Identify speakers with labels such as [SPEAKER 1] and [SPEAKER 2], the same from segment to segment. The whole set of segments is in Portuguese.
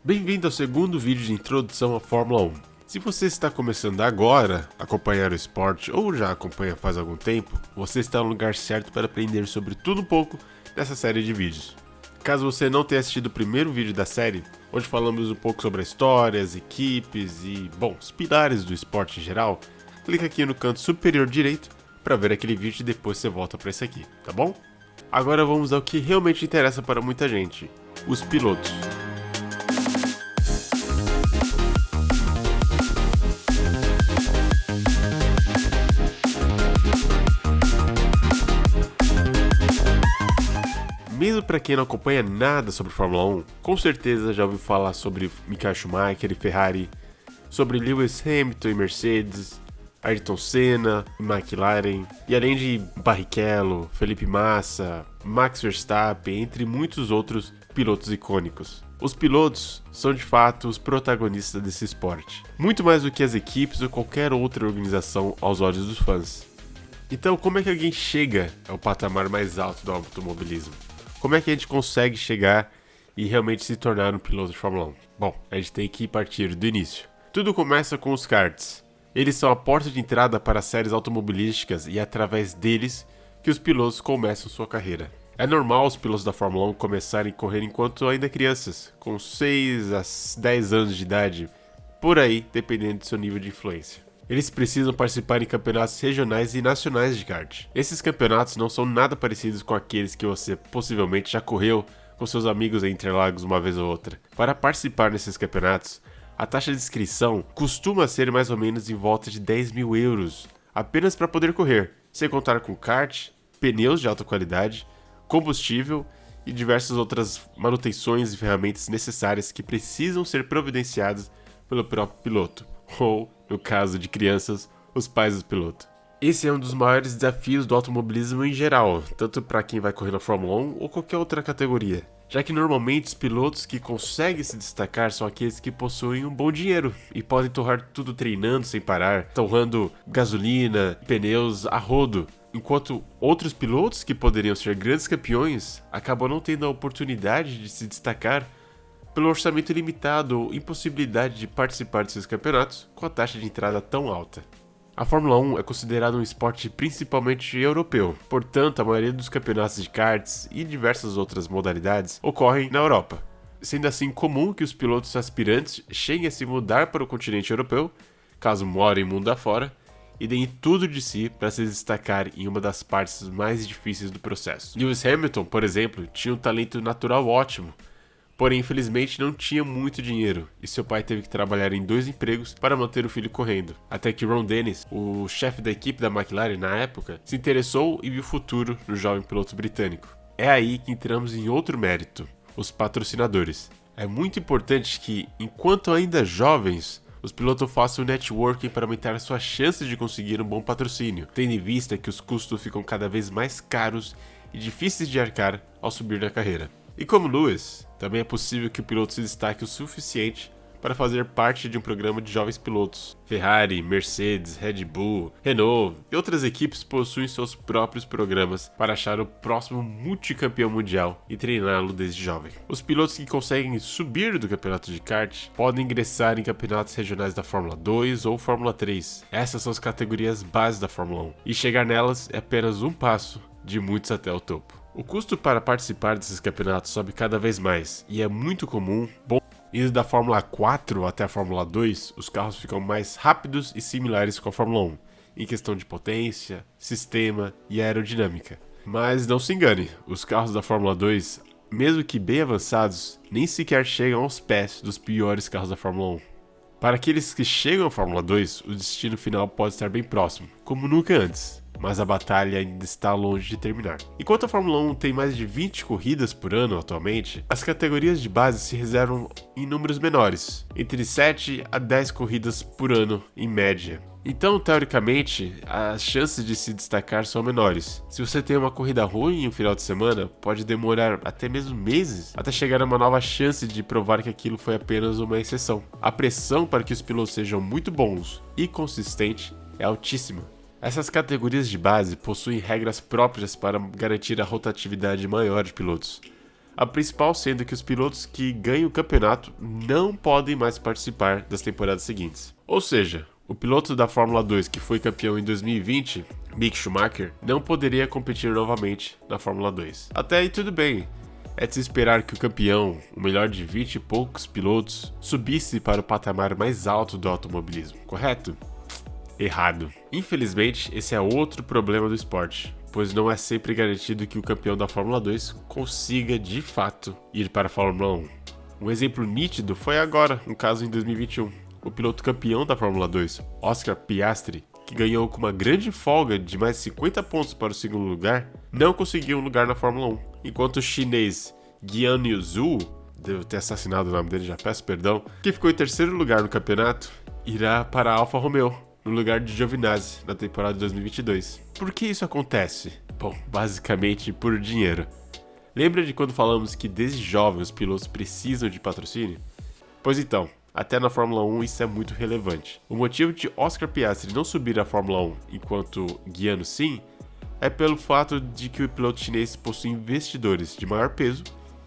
[SPEAKER 1] Bem-vindo ao segundo vídeo de introdução à Fórmula 1. Se você está começando agora a acompanhar o esporte ou já acompanha faz algum tempo, você está no lugar certo para aprender sobre tudo um pouco nessa série de vídeos. Caso você não tenha assistido o primeiro vídeo da série, onde falamos um pouco sobre a história, as equipes e, os pilares do esporte em geral, clica aqui no canto superior direito para ver aquele vídeo e depois você volta para esse aqui, tá bom? Agora vamos ao que realmente interessa para muita gente, os pilotos. Mesmo para quem não acompanha nada sobre Fórmula 1, com certeza já ouviu falar sobre Michael Schumacher e Ferrari, sobre Lewis Hamilton e Mercedes, Ayrton Senna e McLaren, e além de Barrichello, Felipe Massa, Max Verstappen, entre muitos outros pilotos icônicos. Os pilotos são de fato os protagonistas desse esporte, muito mais do que as equipes ou qualquer outra organização aos olhos dos fãs. Então, como é que alguém chega ao patamar mais alto do automobilismo? Como é que a gente consegue chegar e realmente se tornar um piloto de Fórmula 1? Bom, a gente tem que partir do início. Tudo começa com os karts. Eles são a porta de entrada para as séries automobilísticas e é através deles que os pilotos começam sua carreira. É normal os pilotos da Fórmula 1 começarem a correr enquanto ainda crianças, com 6 a 10 anos de idade, por aí, dependendo do seu nível de influência. Eles precisam participar em campeonatos regionais e nacionais de kart. Esses campeonatos não são nada parecidos com aqueles que você possivelmente já correu com seus amigos em Interlagos uma vez ou outra. Para participar nesses campeonatos, a taxa de inscrição costuma ser mais ou menos em volta de 10 mil euros, apenas para poder correr, sem contar com kart, pneus de alta qualidade, combustível e diversas outras manutenções e ferramentas necessárias que precisam ser providenciadas pelo próprio piloto, ou, no caso de crianças, os pais do piloto. Esse é um dos maiores desafios do automobilismo em geral, tanto para quem vai correr na Fórmula 1 ou qualquer outra categoria, já que normalmente os pilotos que conseguem se destacar são aqueles que possuem um bom dinheiro e podem torrar tudo treinando sem parar, torrando gasolina e pneus a rodo, enquanto outros pilotos que poderiam ser grandes campeões acabam não tendo a oportunidade de se destacar pelo orçamento limitado ou impossibilidade de participar desses campeonatos com a taxa de entrada tão alta. A Fórmula 1 é considerada um esporte principalmente europeu, portanto a maioria dos campeonatos de karts e diversas outras modalidades ocorrem na Europa, sendo assim comum que os pilotos aspirantes cheguem a se mudar para o continente europeu, caso morem mundo afora, e deem tudo de si para se destacar em uma das partes mais difíceis do processo. Lewis Hamilton, por exemplo, tinha um talento natural ótimo, porém, infelizmente, não tinha muito dinheiro e seu pai teve que trabalhar em 2 empregos para manter o filho correndo. Até que Ron Dennis, o chefe da equipe da McLaren na época, se interessou e viu futuro no jovem piloto britânico. É aí que entramos em outro mérito, os patrocinadores. É muito importante que, enquanto ainda jovens, os pilotos façam networking para aumentar suas chances de conseguir um bom patrocínio, tendo em vista que os custos ficam cada vez mais caros e difíceis de arcar ao subir na carreira. E como Lewis, também é possível que o piloto se destaque o suficiente para fazer parte de um programa de jovens pilotos. Ferrari, Mercedes, Red Bull, Renault e outras equipes possuem seus próprios programas para achar o próximo multicampeão mundial e treiná-lo desde jovem. Os pilotos que conseguem subir do campeonato de kart podem ingressar em campeonatos regionais da Fórmula 2 ou Fórmula 3. Essas são as categorias base da Fórmula 1 e chegar nelas é apenas um passo de muitos até o topo. O custo para participar desses campeonatos sobe cada vez mais e é muito comum. Indo da Fórmula 4 até a Fórmula 2, os carros ficam mais rápidos e similares com a Fórmula 1, em questão de potência, sistema e aerodinâmica. Mas não se engane, os carros da Fórmula 2, mesmo que bem avançados, nem sequer chegam aos pés dos piores carros da Fórmula 1. Para aqueles que chegam à Fórmula 2, o destino final pode estar bem próximo, como nunca antes. Mas a batalha ainda está longe de terminar. Enquanto a Fórmula 1 tem mais de 20 corridas por ano atualmente, as categorias de base se reservam em números menores, entre 7 a 10 corridas por ano em média. Então, teoricamente, as chances de se destacar são menores. Se você tem uma corrida ruim em um final de semana, pode demorar até mesmo meses até chegar a uma nova chance de provar que aquilo foi apenas uma exceção. A pressão para que os pilotos sejam muito bons e consistentes é altíssima. Essas categorias de base possuem regras próprias para garantir a rotatividade maior de pilotos. A principal sendo que os pilotos que ganham o campeonato não podem mais participar das temporadas seguintes. Ou seja, o piloto da Fórmula 2 que foi campeão em 2020, Mick Schumacher, não poderia competir novamente na Fórmula 2. Até aí tudo bem. É de se esperar que o campeão, o melhor de 20 e poucos pilotos, subisse para o patamar mais alto do automobilismo, correto? Errado. Infelizmente, esse é outro problema do esporte, pois não é sempre garantido que o campeão da Fórmula 2 consiga, de fato, ir para a Fórmula 1. Um exemplo nítido foi agora, um caso em 2021. O piloto campeão da Fórmula 2, Oscar Piastri, que ganhou com uma grande folga de mais de 50 pontos para o segundo lugar, não conseguiu um lugar na Fórmula 1, enquanto o chinês Guan Yu Zhou, devo ter assassinado o nome dele, já peço perdão, que ficou em terceiro lugar no campeonato, irá para a Alfa Romeo, no lugar de Giovinazzi, na temporada de 2022. Por que isso acontece? Bom, basicamente por dinheiro. Lembra de quando falamos que desde jovem os pilotos precisam de patrocínio? Pois então, até na Fórmula 1 isso é muito relevante. O motivo de Oscar Piastri não subir à Fórmula 1 enquanto Guiano sim, é pelo fato de que o piloto chinês possui investidores de maior peso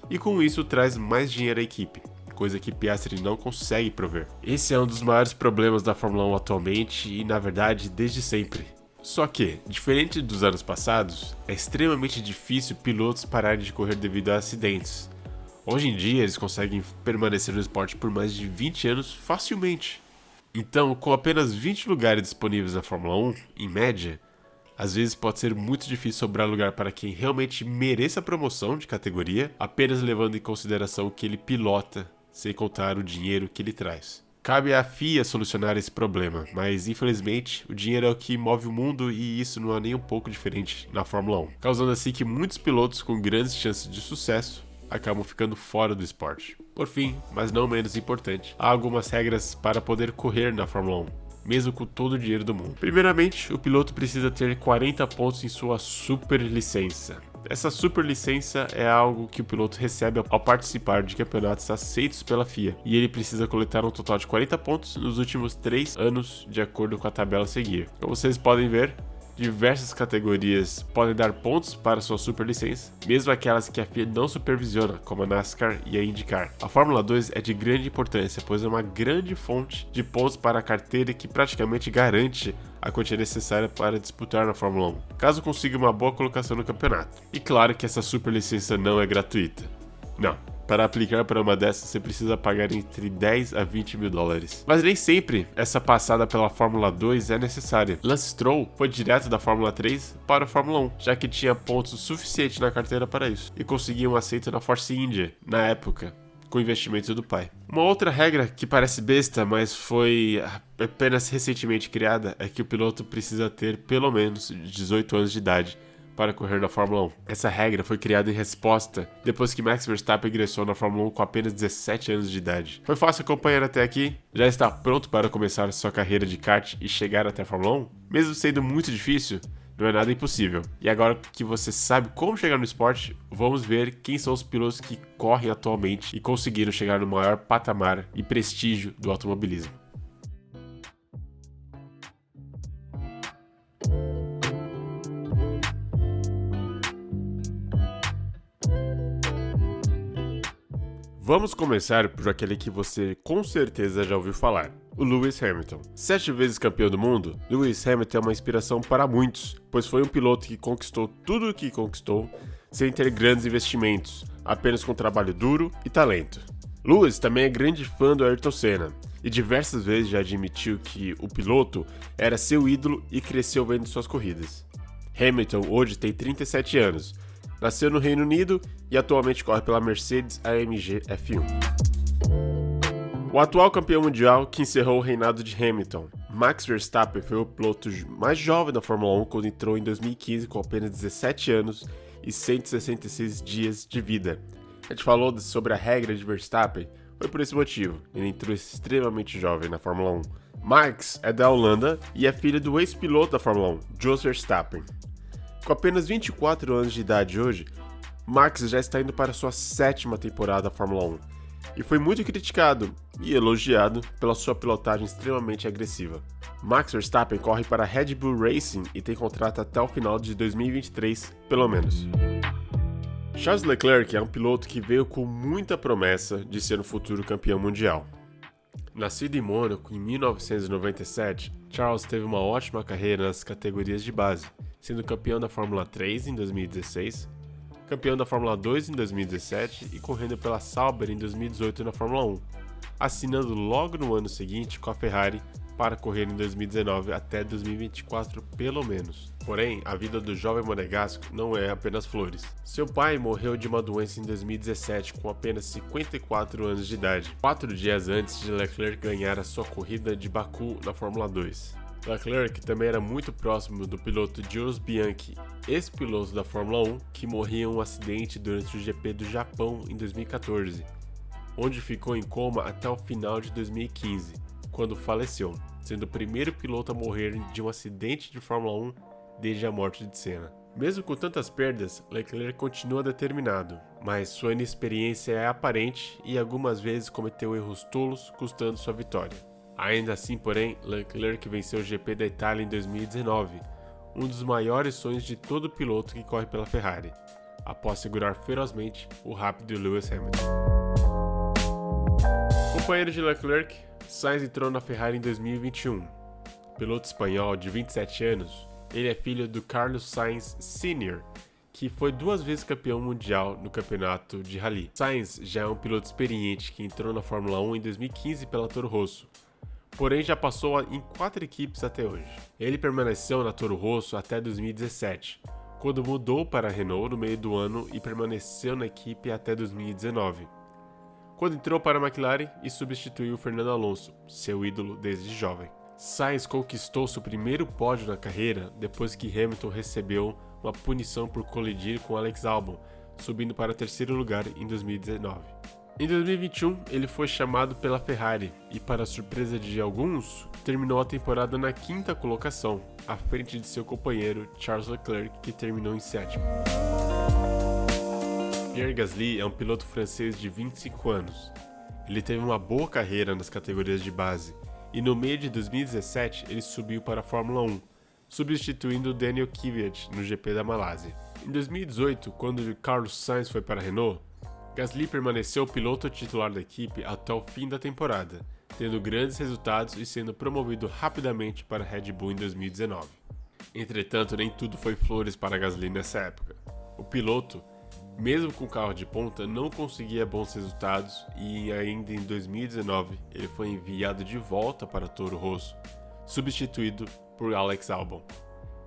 [SPEAKER 1] e com isso traz mais dinheiro à equipe, coisa que Piastri não consegue prover. Esse é um dos maiores problemas da Fórmula 1 atualmente e, na verdade, desde sempre. Só que, diferente dos anos passados, é extremamente difícil pilotos pararem de correr devido a acidentes. Hoje em dia, eles conseguem permanecer no esporte por mais de 20 anos facilmente. Então, com apenas 20 lugares disponíveis na Fórmula 1, em média, às vezes pode ser muito difícil sobrar lugar para quem realmente mereça a promoção de categoria, apenas levando em consideração o que ele pilota, sem contar o dinheiro que ele traz. Cabe à FIA solucionar esse problema, mas infelizmente o dinheiro é o que move o mundo e isso não é nem um pouco diferente na Fórmula 1, causando assim que muitos pilotos com grandes chances de sucesso acabam ficando fora do esporte. Por fim, mas não menos importante, há algumas regras para poder correr na Fórmula 1, mesmo com todo o dinheiro do mundo. Primeiramente, o piloto precisa ter 40 pontos em sua superlicença. Essa superlicença é algo que o piloto recebe ao participar de campeonatos aceitos pela FIA, e ele precisa coletar um total de 40 pontos nos últimos 3 anos, de acordo com a tabela a seguir. Como vocês podem ver, diversas categorias podem dar pontos para sua superlicença, mesmo aquelas que a FIA não supervisiona, como a NASCAR e a IndyCar. A Fórmula 2 é de grande importância, pois é uma grande fonte de pontos para a carteira que praticamente garante a quantia necessária para disputar na Fórmula 1, caso consiga uma boa colocação no campeonato. E claro que essa superlicença não é gratuita. Não. Para aplicar para uma dessas, você precisa pagar entre 10 a 20 mil dólares. Mas nem sempre essa passada pela Fórmula 2 é necessária. Lance Stroll foi direto da Fórmula 3 para a Fórmula 1, já que tinha pontos suficientes na carteira para isso, e conseguia um assento na Force India, na época, com o investimento do pai. Uma outra regra que parece besta, mas foi apenas recentemente criada, é que o piloto precisa ter pelo menos 18 anos de idade para correr na Fórmula 1. Essa regra foi criada em resposta depois que Max Verstappen ingressou na Fórmula 1 com apenas 17 anos de idade. Foi fácil acompanhar até aqui? Já está pronto para começar sua carreira de kart e chegar até a Fórmula 1? Mesmo sendo muito difícil, não é nada impossível. E agora que você sabe como chegar no esporte, vamos ver quem são os pilotos que correm atualmente e conseguiram chegar no maior patamar e prestígio do automobilismo. Vamos começar por aquele que você com certeza já ouviu falar, o Lewis Hamilton. 7 vezes campeão do mundo, Lewis Hamilton é uma inspiração para muitos, pois foi um piloto que conquistou tudo o que conquistou sem ter grandes investimentos, apenas com trabalho duro e talento. Lewis também é grande fã do Ayrton Senna, e diversas vezes já admitiu que o piloto era seu ídolo e cresceu vendo suas corridas. Hamilton hoje tem 37 anos, nasceu no Reino Unido e atualmente corre pela Mercedes AMG F1. O atual campeão mundial que encerrou o reinado de Hamilton, Max Verstappen, foi o piloto mais jovem da Fórmula 1 quando entrou em 2015 com apenas 17 anos e 166 dias de vida. A gente falou sobre a regra de Verstappen, foi por esse motivo, ele entrou extremamente jovem na Fórmula 1. Max é da Holanda e é filho do ex-piloto da Fórmula 1, Jos Verstappen. Com apenas 24 anos de idade hoje, Max já está indo para sua 7ª temporada da Fórmula 1 e foi muito criticado e elogiado pela sua pilotagem extremamente agressiva. Max Verstappen corre para a Red Bull Racing e tem contrato até o final de 2023, pelo menos. Charles Leclerc é um piloto que veio com muita promessa de ser um futuro campeão mundial. Nascido em Mônaco em 1997, Charles teve uma ótima carreira nas categorias de base, sendo campeão da Fórmula 3 em 2016, campeão da Fórmula 2 em 2017 e correndo pela Sauber em 2018 na Fórmula 1, assinando logo no ano seguinte com a Ferrari para correr em 2019 até 2024 pelo menos. Porém, a vida do jovem monegasco não é apenas flores. Seu pai morreu de uma doença em 2017 com apenas 54 anos de idade, 4 dias antes de Leclerc ganhar a sua corrida de Baku na Fórmula 2. Leclerc também era muito próximo do piloto Jules Bianchi, ex-piloto da Fórmula 1, que morria em um acidente durante o GP do Japão em 2014, onde ficou em coma até o final de 2015, quando faleceu, sendo o primeiro piloto a morrer de um acidente de Fórmula 1 desde a morte de Senna. Mesmo com tantas perdas, Leclerc continua determinado, mas sua inexperiência é aparente e algumas vezes cometeu erros tolos, custando sua vitória. Ainda assim, porém, Leclerc venceu o GP da Itália em 2019, um dos maiores sonhos de todo piloto que corre pela Ferrari, após segurar ferozmente o rápido Lewis Hamilton. Companheiro de Leclerc, Sainz entrou na Ferrari em 2021. Piloto espanhol de 27 anos, ele é filho do Carlos Sainz Sr., que foi 2 vezes campeão mundial no campeonato de Rally. Sainz já é um piloto experiente que entrou na Fórmula 1 em 2015 pela Toro Rosso, porém já passou em 4 equipes até hoje. Ele permaneceu na Toro Rosso até 2017, quando mudou para a Renault no meio do ano e permaneceu na equipe até 2019, quando entrou para a McLaren e substituiu Fernando Alonso, seu ídolo desde jovem. Sainz conquistou seu primeiro pódio na carreira depois que Hamilton recebeu uma punição por colidir com Alex Albon, subindo para 3º lugar em 2019. Em 2021, ele foi chamado pela Ferrari e, para a surpresa de alguns, terminou a temporada na 5ª colocação, à frente de seu companheiro Charles Leclerc, que terminou em 7º. Pierre Gasly é um piloto francês de 25 anos. Ele teve uma boa carreira nas categorias de base e no meio de 2017 ele subiu para a Fórmula 1, substituindo Daniel Kvyat no GP da Malásia. Em 2018, quando Carlos Sainz foi para a Renault, Gasly permaneceu o piloto titular da equipe até o fim da temporada, tendo grandes resultados e sendo promovido rapidamente para a Red Bull em 2019. Entretanto, nem tudo foi flores para Gasly nessa época. O piloto, mesmo com carro de ponta, não conseguia bons resultados e ainda em 2019 ele foi enviado de volta para Toro Rosso, substituído por Alex Albon.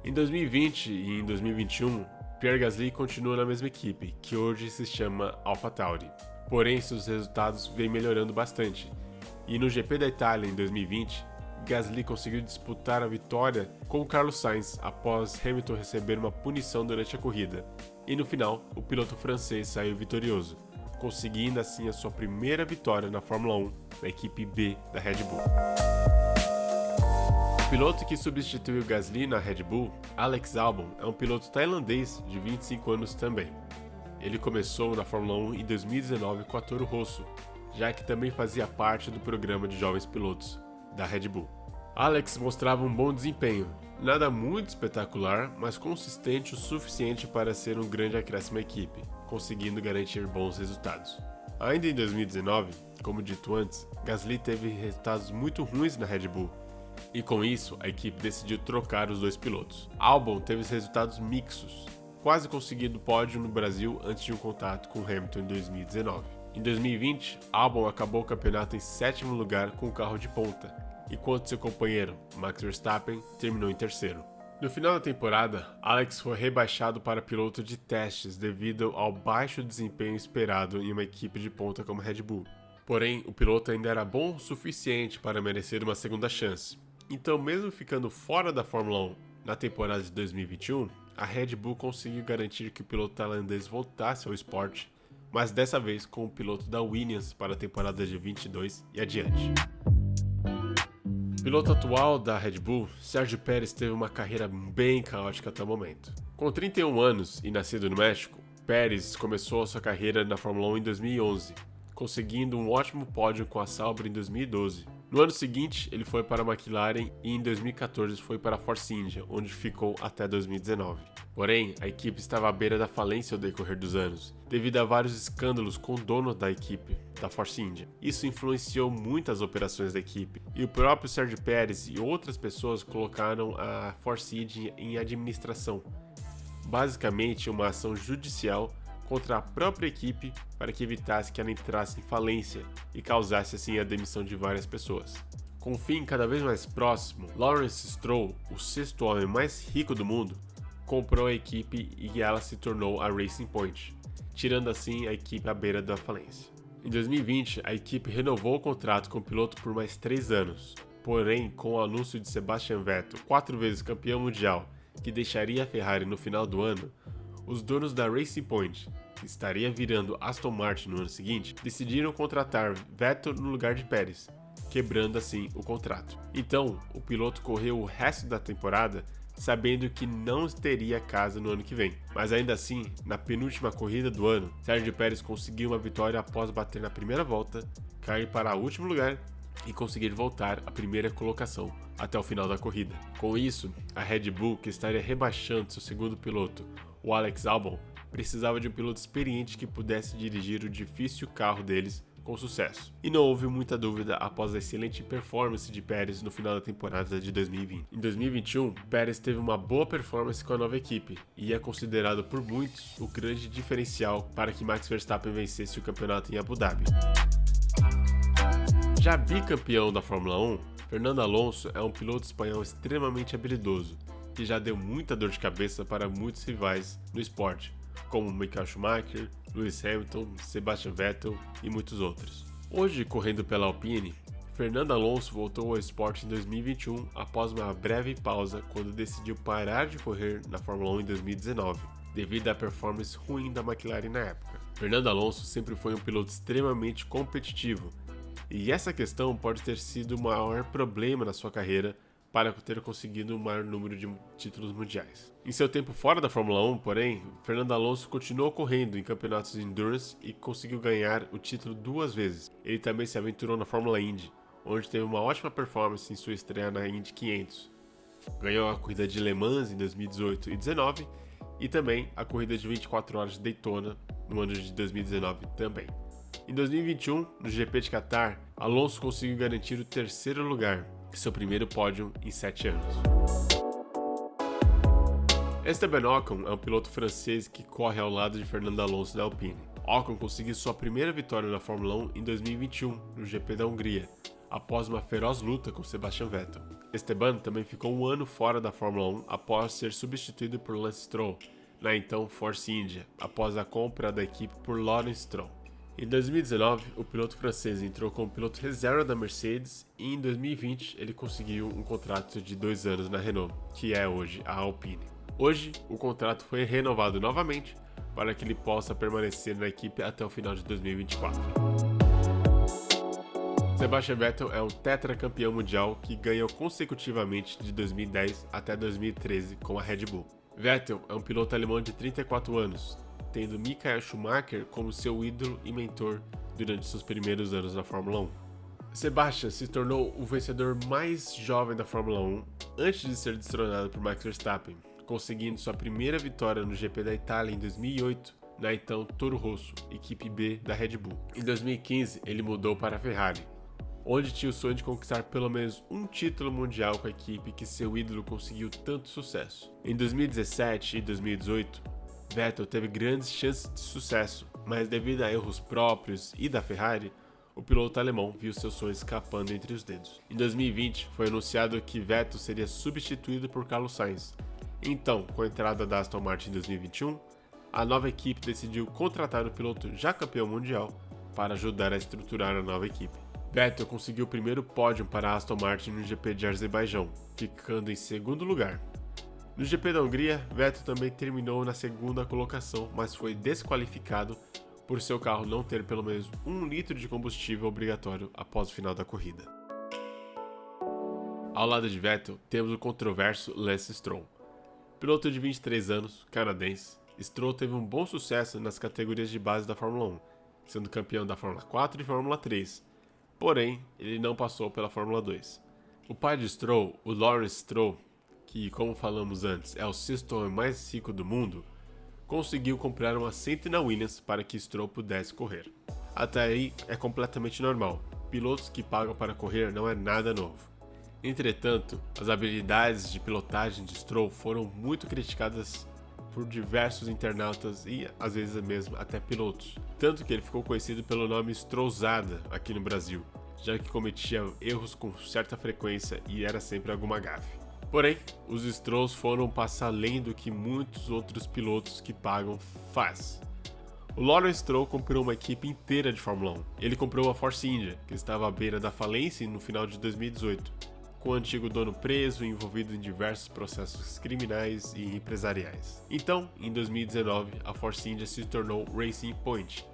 [SPEAKER 1] Em 2020 e em 2021, Pierre Gasly continua na mesma equipe, que hoje se chama AlphaTauri. Porém, seus resultados vêm melhorando bastante, e no GP da Itália em 2020, Gasly conseguiu disputar a vitória com Carlos Sainz após Hamilton receber uma punição durante a corrida. E no final, o piloto francês saiu vitorioso, conseguindo assim a sua primeira vitória na Fórmula 1 da equipe B da Red Bull. O piloto que substituiu Gasly na Red Bull, Alex Albon, é um piloto tailandês de 25 anos também. Ele começou na Fórmula 1 em 2019 com a Toro Rosso, já que também fazia parte do programa de jovens pilotos da Red Bull. Alex mostrava um bom desempenho, nada muito espetacular, mas consistente o suficiente para ser um grande acréscimo à equipe, conseguindo garantir bons resultados. Ainda em 2019, como dito antes, Gasly teve resultados muito ruins na Red Bull, e com isso a equipe decidiu trocar os 2 pilotos. Albon teve resultados mixtos, quase conseguindo pódio no Brasil antes de um contato com Hamilton em 2019. Em 2020, Albon acabou o campeonato em 7º lugar com o carro de ponta, enquanto seu companheiro, Max Verstappen, terminou em 3º. No final da temporada, Alex foi rebaixado para piloto de testes devido ao baixo desempenho esperado em uma equipe de ponta como Red Bull. Porém, o piloto ainda era bom o suficiente para merecer uma segunda chance. Então, mesmo ficando fora da Fórmula 1 na temporada de 2021, a Red Bull conseguiu garantir que o piloto tailandês voltasse ao esporte, mas dessa vez com o piloto da Williams para a temporada de 22 e adiante. O piloto atual da Red Bull, Sérgio Pérez, teve uma carreira bem caótica até o momento. Com 31 anos e nascido no México, Pérez começou a sua carreira na Fórmula 1 em 2011, conseguindo um ótimo pódio com a Sauber em 2012. No ano seguinte, ele foi para a McLaren e em 2014 foi para a Force India, onde ficou até 2019. Porém, a equipe estava à beira da falência ao decorrer dos anos, devido a vários escândalos com o dono da equipe, da Force India. Isso influenciou muito as operações da equipe, e o próprio Sérgio Pérez e outras pessoas colocaram a Force India em administração. Basicamente, uma ação judicial contra a própria equipe para que evitasse que ela entrasse em falência e causasse assim a demissão de várias pessoas. Com um fim cada vez mais próximo, Lawrence Stroll, o sexto homem mais rico do mundo, comprou a equipe e ela se tornou a Racing Point, tirando assim a equipe à beira da falência. Em 2020, a equipe renovou o contrato com o piloto por mais 3 anos, porém, com o anúncio de Sebastian Vettel, 4 vezes campeão mundial, que deixaria a Ferrari no final do ano, os donos da Racing Point, que estaria virando Aston Martin no ano seguinte, decidiram contratar Vettel no lugar de Pérez, quebrando assim o contrato. Então, o piloto correu o resto da temporada sabendo que não teria casa no ano que vem. Mas ainda assim, na penúltima corrida do ano, Sérgio Pérez conseguiu uma vitória após bater na primeira volta, cair para o último lugar e conseguir voltar à primeira colocação até o final da corrida. Com isso, a Red Bull, que estaria rebaixando seu segundo piloto, o Alex Albon, precisava de um piloto experiente que pudesse dirigir o difícil carro deles com sucesso. E não houve muita dúvida após a excelente performance de Pérez no final da temporada de 2020. Em 2021, Pérez teve uma boa performance com a nova equipe e é considerado por muitos o grande diferencial para que Max Verstappen vencesse o campeonato em Abu Dhabi. Já bicampeão da Fórmula 1, Fernando Alonso é um piloto espanhol extremamente habilidoso, que já deu muita dor de cabeça para muitos rivais no esporte, como Michael Schumacher, Lewis Hamilton, Sebastian Vettel e muitos outros. Hoje, correndo pela Alpine, Fernando Alonso voltou ao esporte em 2021 após uma breve pausa quando decidiu parar de correr na Fórmula 1 em 2019, devido à performance ruim da McLaren na época. Fernando Alonso sempre foi um piloto extremamente competitivo, e essa questão pode ter sido o maior problema na sua carreira para ter conseguido o maior número de títulos mundiais. Em seu tempo fora da Fórmula 1, porém, Fernando Alonso continuou correndo em campeonatos de endurance e conseguiu ganhar o título 2 vezes. Ele também se aventurou na Fórmula Indy, onde teve uma ótima performance em sua estreia na Indy 500. Ganhou a corrida de Le Mans em 2018 e 2019 e também a corrida de 24 horas de Daytona no ano de 2019 também. Em 2021, no GP de Qatar, Alonso conseguiu garantir o 3º lugar, seu primeiro pódio em 7 anos. Esteban Ocon é um piloto francês que corre ao lado de Fernando Alonso na Alpine. Ocon conseguiu sua primeira vitória na Fórmula 1 em 2021, no GP da Hungria, após uma feroz luta com Sebastian Vettel. Esteban também ficou um ano fora da Fórmula 1 após ser substituído por Lance Stroll, na então Force India, após a compra da equipe por Lawrence Stroll. Em 2019, o piloto francês entrou como piloto reserva da Mercedes e em 2020 ele conseguiu um contrato de 2 anos na Renault, que é hoje a Alpine. Hoje, o contrato foi renovado novamente para que ele possa permanecer na equipe até o final de 2024. Sebastian Vettel é um tetracampeão mundial que ganhou consecutivamente de 2010 até 2013 com a Red Bull. Vettel é um piloto alemão de 34 anos, tendo Michael Schumacher como seu ídolo e mentor durante seus primeiros anos na Fórmula 1. Sebastian se tornou o vencedor mais jovem da Fórmula 1 antes de ser destronado por Max Verstappen, conseguindo sua primeira vitória no GP da Itália em 2008, na então Toro Rosso, equipe B da Red Bull. Em 2015, ele mudou para a Ferrari, onde tinha o sonho de conquistar pelo menos um título mundial com a equipe que seu ídolo conseguiu tanto sucesso. Em 2017 e 2018, Vettel teve grandes chances de sucesso, mas devido a erros próprios e da Ferrari, o piloto alemão viu seu sonho escapando entre os dedos. Em 2020, foi anunciado que Vettel seria substituído por Carlos Sainz. Então, com a entrada da Aston Martin em 2021, a nova equipe decidiu contratar o piloto já campeão mundial para ajudar a estruturar a nova equipe. Vettel conseguiu o primeiro pódio para a Aston Martin no GP de Azerbaijão, ficando em 2º lugar. No GP da Hungria, Vettel também terminou na 2ª colocação, mas foi desqualificado por seu carro não ter pelo menos 1 litro de combustível obrigatório após o final da corrida. Ao lado de Vettel, temos o controverso Lance Stroll. Piloto de 23 anos, canadense, Stroll teve um bom sucesso nas categorias de base da Fórmula 1, sendo campeão da Fórmula 4 e Fórmula 3, porém ele não passou pela Fórmula 2. O pai de Stroll, o Lawrence Stroll, que como falamos antes é o sexto homem mais rico do mundo, conseguiu comprar um assento na Williams para que Stroll pudesse correr. Até aí é completamente normal, pilotos que pagam para correr não é nada novo. Entretanto, as habilidades de pilotagem de Stroll foram muito criticadas por diversos internautas e às vezes mesmo até pilotos, tanto que ele ficou conhecido pelo nome Strollzada aqui no Brasil, já que cometia erros com certa frequência e era sempre alguma gafe. Porém, os Strolls foram passar além do que muitos outros pilotos que pagam faz. O Lawrence Stroll comprou uma equipe inteira de Fórmula 1. Ele comprou a Force India, que estava à beira da falência no final de 2018, com o antigo dono preso e envolvido em diversos processos criminais e empresariais. Então, em 2019, a Force India se tornou Racing Point,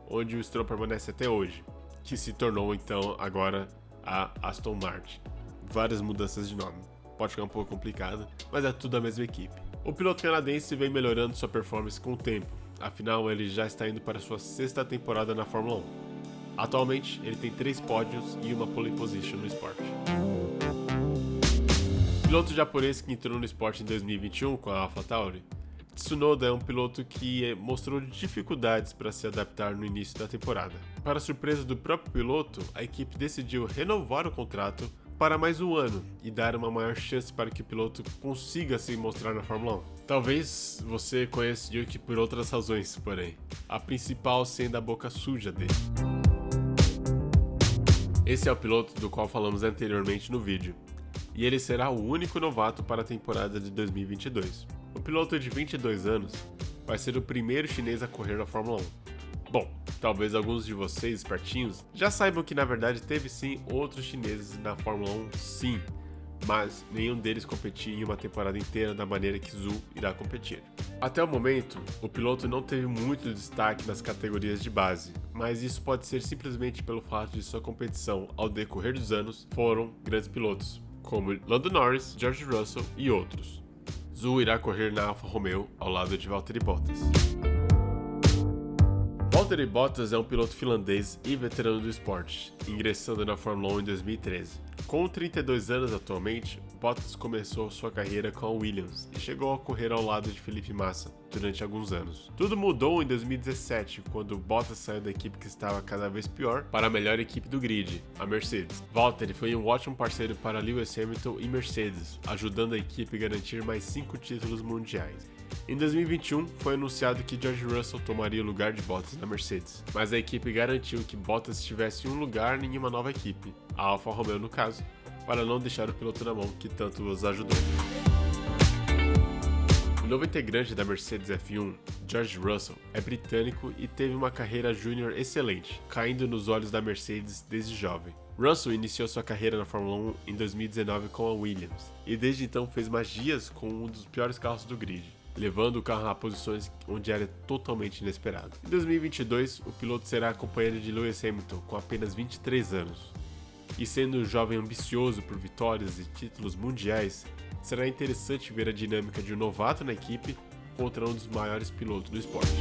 [SPEAKER 1] onde o Stroll permanece até hoje, que se tornou então agora a Aston Martin. Várias mudanças de nome. Pode ficar um pouco complicado, mas é tudo a mesma equipe. O piloto canadense vem melhorando sua performance com o tempo, afinal ele já está indo para sua sexta temporada na Fórmula 1. Atualmente, ele tem 3 pódios e uma pole position no esporte. O piloto japonês que entrou no esporte em 2021 com a AlphaTauri, Tsunoda é um piloto que mostrou dificuldades para se adaptar no início da temporada. Para surpresa do próprio piloto, a equipe decidiu renovar o contrato para mais um ano e dar uma maior chance para que o piloto consiga se mostrar na Fórmula 1. Talvez você conheça Yuki por outras razões, porém, a principal sendo a boca suja dele. Esse é o piloto do qual falamos anteriormente no vídeo, e ele será o único novato para a temporada de 2022. O piloto de 22 anos vai ser o primeiro chinês a correr na Fórmula 1. Bom, talvez alguns de vocês espertinhos já saibam que na verdade teve sim outros chineses na Fórmula 1, sim, mas nenhum deles competia em uma temporada inteira da maneira que Zhou irá competir. Até o momento, o piloto não teve muito destaque nas categorias de base, mas isso pode ser simplesmente pelo fato de sua competição ao decorrer dos anos foram grandes pilotos, como Lando Norris, George Russell e outros. Zhou irá correr na Alfa Romeo ao lado de Valtteri Bottas. Valtteri Bottas é um piloto finlandês e veterano do esporte, ingressando na Fórmula 1 em 2013. Com 32 anos atualmente, Bottas começou sua carreira com a Williams e chegou a correr ao lado de Felipe Massa durante alguns anos. Tudo mudou em 2017, quando Bottas saiu da equipe que estava cada vez pior para a melhor equipe do grid, a Mercedes. Valtteri foi um ótimo parceiro para Lewis Hamilton e Mercedes, ajudando a equipe a garantir mais 5 títulos mundiais. Em 2021, foi anunciado que George Russell tomaria o lugar de Bottas na Mercedes, mas a equipe garantiu que Bottas tivesse um lugar em uma nova equipe, a Alfa Romeo no caso, para não deixar o piloto na mão que tanto os ajudou. O novo integrante da Mercedes F1, George Russell, é britânico e teve uma carreira júnior excelente, caindo nos olhos da Mercedes desde jovem. Russell iniciou sua carreira na Fórmula 1 em 2019 com a Williams, e desde então fez magias com um dos piores carros do grid, levando o carro a posições onde era totalmente inesperado. Em 2022, o piloto será companheiro de Lewis Hamilton com apenas 23 anos. E sendo um jovem ambicioso por vitórias e títulos mundiais, será interessante ver a dinâmica de um novato na equipe contra um dos maiores pilotos do esporte.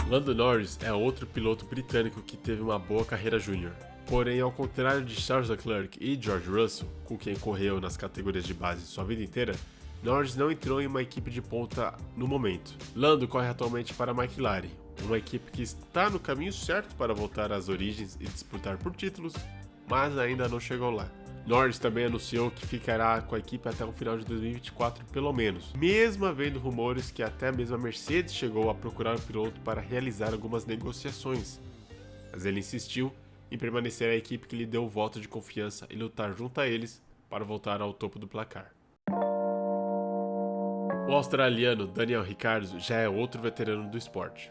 [SPEAKER 1] Lando Norris é outro piloto britânico que teve uma boa carreira júnior. Porém, ao contrário de Charles Leclerc e George Russell, com quem correu nas categorias de base sua vida inteira, Norris não entrou em uma equipe de ponta no momento. Lando corre atualmente para a McLaren, uma equipe que está no caminho certo para voltar às origens e disputar por títulos, mas ainda não chegou lá. Norris também anunciou que ficará com a equipe até o final de 2024 pelo menos, mesmo havendo rumores que até mesmo a Mercedes chegou a procurar o piloto para realizar algumas negociações, mas ele insistiu em permanecer a equipe que lhe deu o voto de confiança e lutar junto a eles para voltar ao topo do placar. O australiano Daniel Ricciardo já é outro veterano do esporte.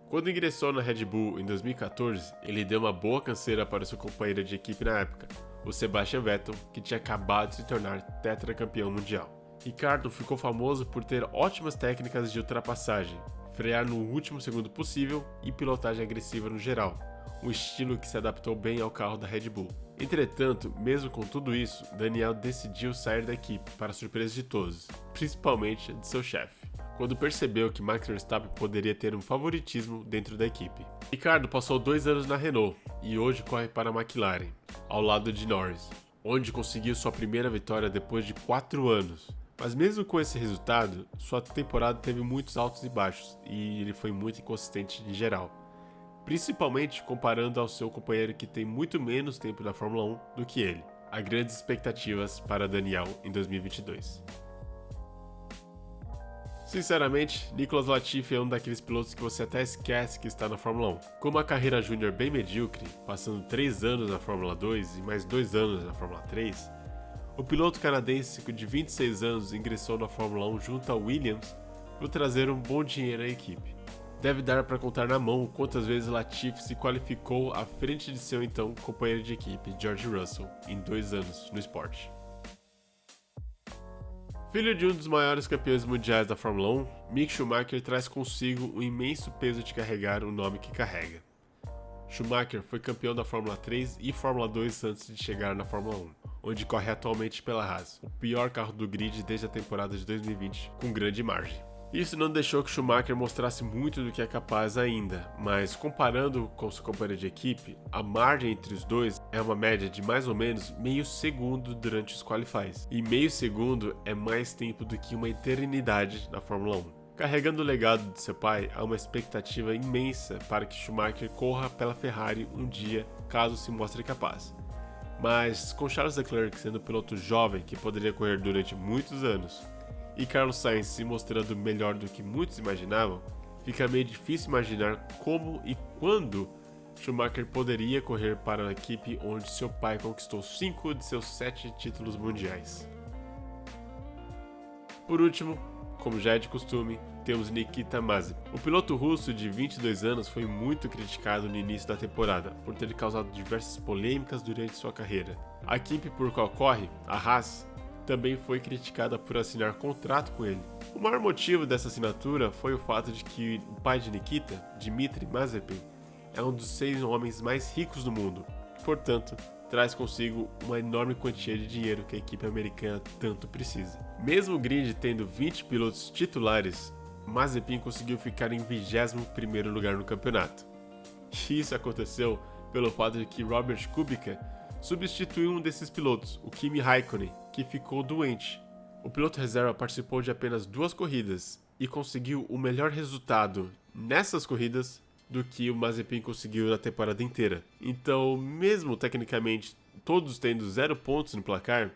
[SPEAKER 1] Quando ingressou na Red Bull em 2014, ele deu uma boa canseira para seu companheiro de equipe na época, o Sebastian Vettel, que tinha acabado de se tornar tetracampeão mundial. Ricciardo ficou famoso por ter ótimas técnicas de ultrapassagem, frear no último segundo possível e pilotagem agressiva no geral, um estilo que se adaptou bem ao carro da Red Bull. Entretanto, mesmo com tudo isso, Daniel decidiu sair da equipe para surpresa de todos, principalmente de seu chefe. quando percebeu que Max Verstappen poderia ter um favoritismo dentro da equipe. Ricciardo passou 2 anos na Renault e hoje corre para a McLaren, ao lado de Norris, onde conseguiu sua primeira vitória depois de 4 anos. Mas mesmo com esse resultado, sua temporada teve muitos altos e baixos e ele foi muito inconsistente em geral, principalmente comparando ao seu companheiro que tem muito menos tempo na Fórmula 1 do que ele. Há grandes expectativas para Daniel em 2022. Sinceramente, Nicolas Latifi é um daqueles pilotos que você até esquece que está na Fórmula 1. Com uma carreira júnior bem medíocre, passando 3 anos na Fórmula 2 e mais 2 anos na Fórmula 3, o piloto canadense de 26 anos ingressou na Fórmula 1 junto ao Williams para trazer um bom dinheiro à equipe. Deve dar para contar na mão quantas vezes Latifi se qualificou à frente de seu então companheiro de equipe, George Russell, em 2 anos no esporte. Filho de um dos maiores campeões mundiais da Fórmula 1, Mick Schumacher traz consigo o imenso peso de carregar o nome que carrega. Schumacher foi campeão da Fórmula 3 e Fórmula 2 antes de chegar na Fórmula 1, onde corre atualmente pela Haas, o pior carro do grid desde a temporada de 2020, com grande margem. Isso não deixou que Schumacher mostrasse muito do que é capaz ainda, mas comparando com seu companheiro de equipe, a margem entre os dois é uma média de mais ou menos meio segundo durante os qualifies, e meio segundo é mais tempo do que uma eternidade na Fórmula 1. Carregando o legado de seu pai, há uma expectativa imensa para que Schumacher corra pela Ferrari um dia, caso se mostre capaz. Mas com Charles Leclerc sendo um piloto jovem que poderia correr durante muitos anos, e Carlos Sainz se mostrando melhor do que muitos imaginavam, fica meio difícil imaginar como e quando Schumacher poderia correr para a equipe onde seu pai conquistou 5 de seus 7 títulos mundiais. Por último, como já é de costume, temos Nikita Mazepin. O piloto russo de 22 anos foi muito criticado no início da temporada por ter causado diversas polêmicas durante sua carreira. A equipe por qual corre, a Haas, também foi criticada por assinar contrato com ele. O maior motivo dessa assinatura foi o fato de que o pai de Nikita, Dmitry Mazepin, é um dos 6 homens mais ricos do mundo, e, portanto, traz consigo uma enorme quantia de dinheiro que a equipe americana tanto precisa. Mesmo o grid tendo 20 pilotos titulares, Mazepin conseguiu ficar em 21º lugar no campeonato. E isso aconteceu pelo fato de que Robert Kubica substituiu um desses pilotos, o Kimi Raikkonen, que ficou doente. O piloto reserva participou de apenas 2 corridas e conseguiu o melhor resultado nessas corridas do que o Mazepin conseguiu na temporada inteira. Então, mesmo tecnicamente todos tendo 0 pontos no placar,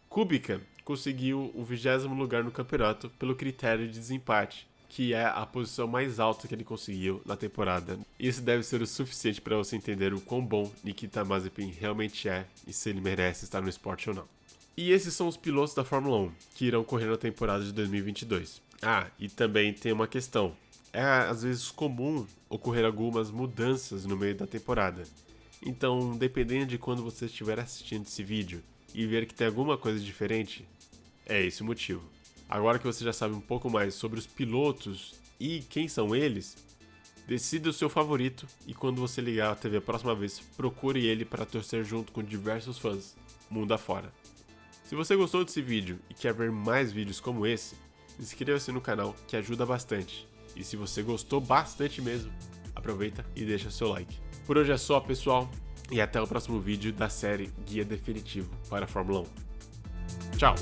[SPEAKER 1] Kubica conseguiu o 20º lugar no campeonato pelo critério de desempate, que é a posição mais alta que ele conseguiu na temporada. Isso deve ser o suficiente para você entender o quão bom Nikita Mazepin realmente é e se ele merece estar no esporte ou não. E esses são os pilotos da Fórmula 1 que irão correr na temporada de 2022. E também tem uma questão. É às vezes comum ocorrer algumas mudanças no meio da temporada. Então, dependendo de quando você estiver assistindo esse vídeo e ver que tem alguma coisa diferente, é esse o motivo. Agora que você já sabe um pouco mais sobre os pilotos e quem são eles, decida o seu favorito e quando você ligar a TV a próxima vez, procure ele para torcer junto com diversos fãs, mundo afora. Se você gostou desse vídeo e quer ver mais vídeos como esse, inscreva-se no canal que ajuda bastante. E se você gostou bastante mesmo, aproveita e deixa seu like. Por hoje é só, pessoal, e até o próximo vídeo da série Guia Definitivo para a Fórmula 1. Tchau!